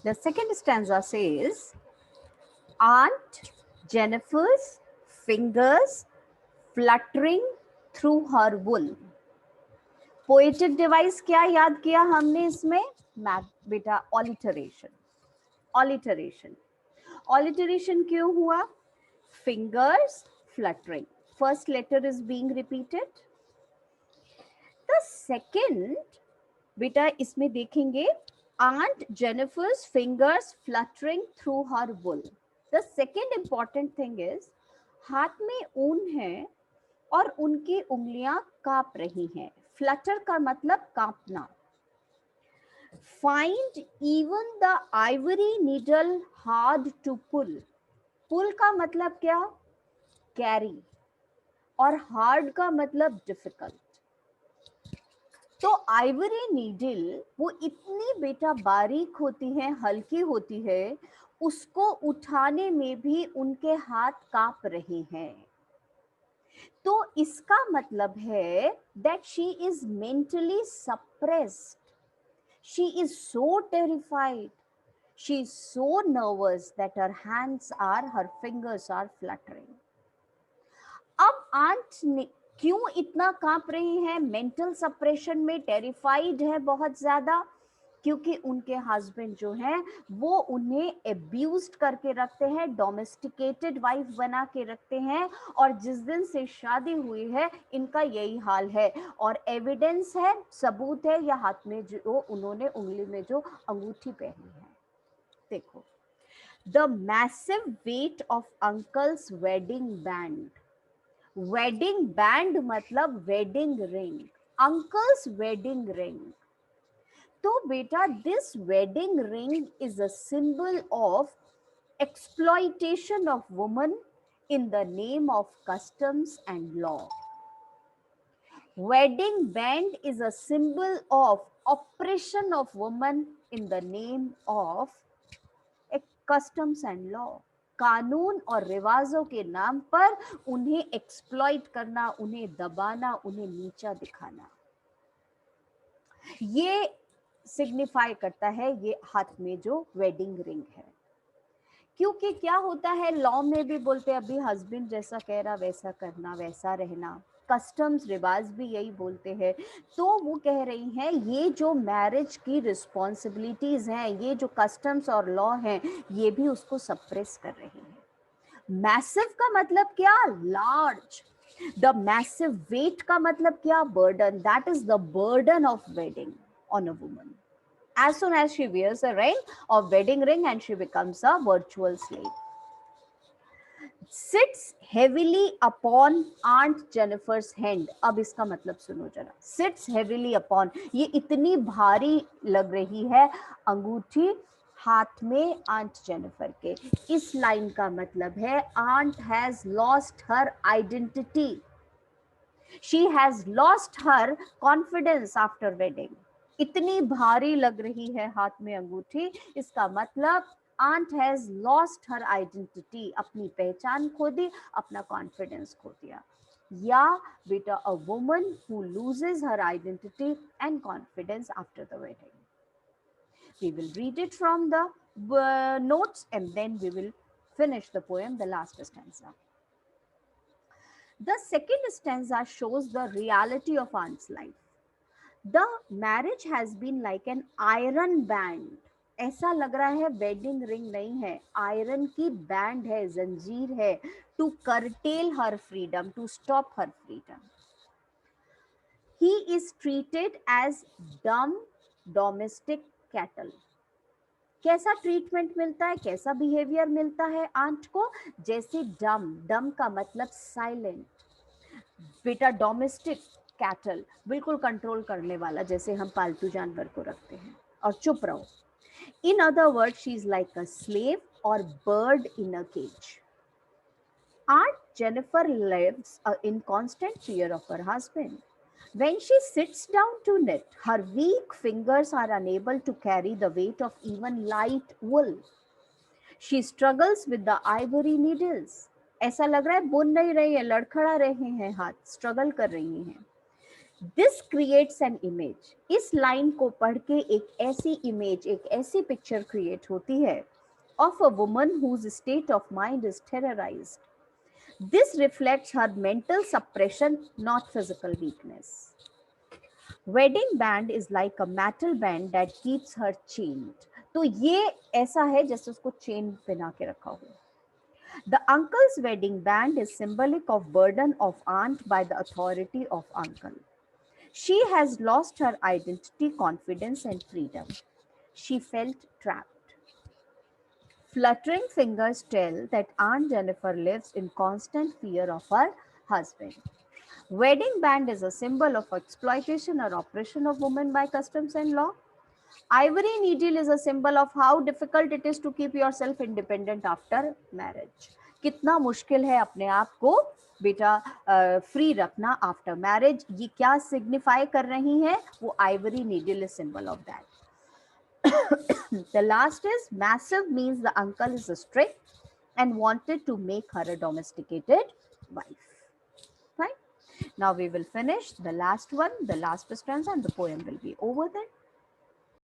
The second stanza says, Aunt Jennifer's fingers fluttering through her wool. Poetic device क्या याद किया हमने इसमें? बेटा ऑलिटरेशन. ऑलिटरेशन. ऑलिटरेशन क्यों हुआ? Fingers fluttering. First letter is being repeated. The second, बेटा इसमें देखेंगे, Aunt Jennifer's fingers fluttering through her wool. The second important thing is, हाथ में ऊन है और उनकी उंगलियां कांप रही हैं. फ्लटर का मतलब कांपना. Find even the ivory needle hard to pull. Pull का मतलब क्या? Carry. और hard का मतलब difficult. तो आइवरी नीडल वो इतनी बेटा बारीक होती है, हल्की होती है, उसको उठाने में भी उनके हाथ कांप रहे हैं. तो इसका मतलब है that she is mentally suppressed. She is so terrified, she is so nervous that her hands are, her fingers are fluttering. अब आंट ने क्यों इतना कांप रही है? मेंटल सप्रेशन में, टेरिफाइड है बहुत ज्यादा, क्योंकि उनके हस्बैंड जो हैं वो उन्हें एब्यूज्ड करके रखते हैं, डोमेस्टिकेटेड वाइफ बना के रखते हैं, और जिस दिन से शादी हुई है इनका यही हाल है. और एविडेंस है, सबूत है, या हाथ में जो उन्होंने उंगली में जो अंगूठी पहनी है. देखो, the massive weight of uncles wedding band. Wedding band मतलब wedding ring, uncles wedding ring. तो बेटा this wedding ring is a symbol of exploitation of women in the name of customs and law. Wedding band is a symbol of oppression of women in the name of customs and law. कानून और रिवाजों के नाम पर उन्हें exploit करना, उन्हें दबाना, उन्हें नीचा दिखाना, ये सिग्निफाई करता है ये हाथ में जो वेडिंग रिंग है. क्योंकि क्या होता है, लॉ में भी बोलते हैं अभी हस्बैंड जैसा कह रहा वैसा करना, वैसा रहना. कस्टम्स रिवाज भी यही बोलते हैं. तो वो कह रही हैं ये जो मैरिज की रिस्पॉन्सिबिलिटीज हैं, ये जो कस्टम्स और लॉ हैं, ये भी उसको सप्रेस कर रही हैं. मैसिव का मतलब क्या? लार्ज. द मैसिव वेट का मतलब क्या? Burden. That is the burden of wedding on a woman. As soon as she wears a ring or wedding ring and she becomes a virtual slave. Sits heavily upon Aunt Jennifer's hand. अब इसका मतलब सुनो जरा. Sits heavily upon, ये इतनी भारी लग रही है अंगूठी हाथ में आंट जेनिफर के. इस लाइन का मतलब है aunt has lost her identity. She has lost her confidence after wedding. इतनी भारी लग रही है हाथ में अंगूठी, इसका मतलब aunt has lost her identity, अपनी पहचान खो दी, अपना कॉन्फिडेंस खो दिया. या बेटा a woman who loses her identity and confidence after the wedding. We will read it from the notes and then we will finish the poem, the last stanza. The second stanza shows the reality of Aunt's life. The marriage has been like an iron band. ऐसा लग रहा है wedding ring नहीं है, iron की band है, जंजीर है. To curtail her freedom, to stop her freedom. He is treated as dumb domestic cattle. कैसा ट्रीटमेंट मिलता है, कैसा बिहेवियर मिलता है आंट को? जैसे डम. डम का मतलब साइलेंट. बेटा डोमेस्टिक कैटल, बिल्कुल कंट्रोल करने वाला, जैसे हम पालतू जानवर को रखते हैं, और चुप रहो. In other word, she is like a slave और bird in a cage. Aunt Jennifer lives in constant fear of her husband. When she sits down to knit, her weak fingers are unable to carry the weight of even light wool. She struggles with the ivory needles. ऐसा लग रहा है बुन नहीं रही है, लड़खड़ा रहे हैं हाथ, स्ट्रगल कर रही हैं. This creates an image. इस लाइन को पढ़ के एक ऐसी इमेज, एक ऐसी पिक्चर क्रिएट होती है of a woman whose state of mind is terrorized. This reflects her mental suppression, not physical weakness. Wedding band is like a metal band that keeps her chained. तो ये ऐसा है जैसे उसको चेन पहना के रखा हो. The uncle's wedding band is symbolic of burden of aunt by the authority of uncle. She has lost her identity, confidence, and freedom. She felt trapped. Fluttering fingers tell that Aunt Jennifer lives in constant fear of her husband. Wedding band is a symbol of exploitation or oppression of women by customs and law. Ivory needle is a symbol of how difficult it is to keep yourself independent after marriage. कितना मुश्किल है अपने आप को बेटा free रखना after marriage. ये क्या सिग्निफाई कर रही है? वो Ivory needle is symbol of that. The last is massive means the uncle is strict and wanted to make her a domesticated wife. Right? Now we will finish the last one, the last stanza, and the poem will be over then.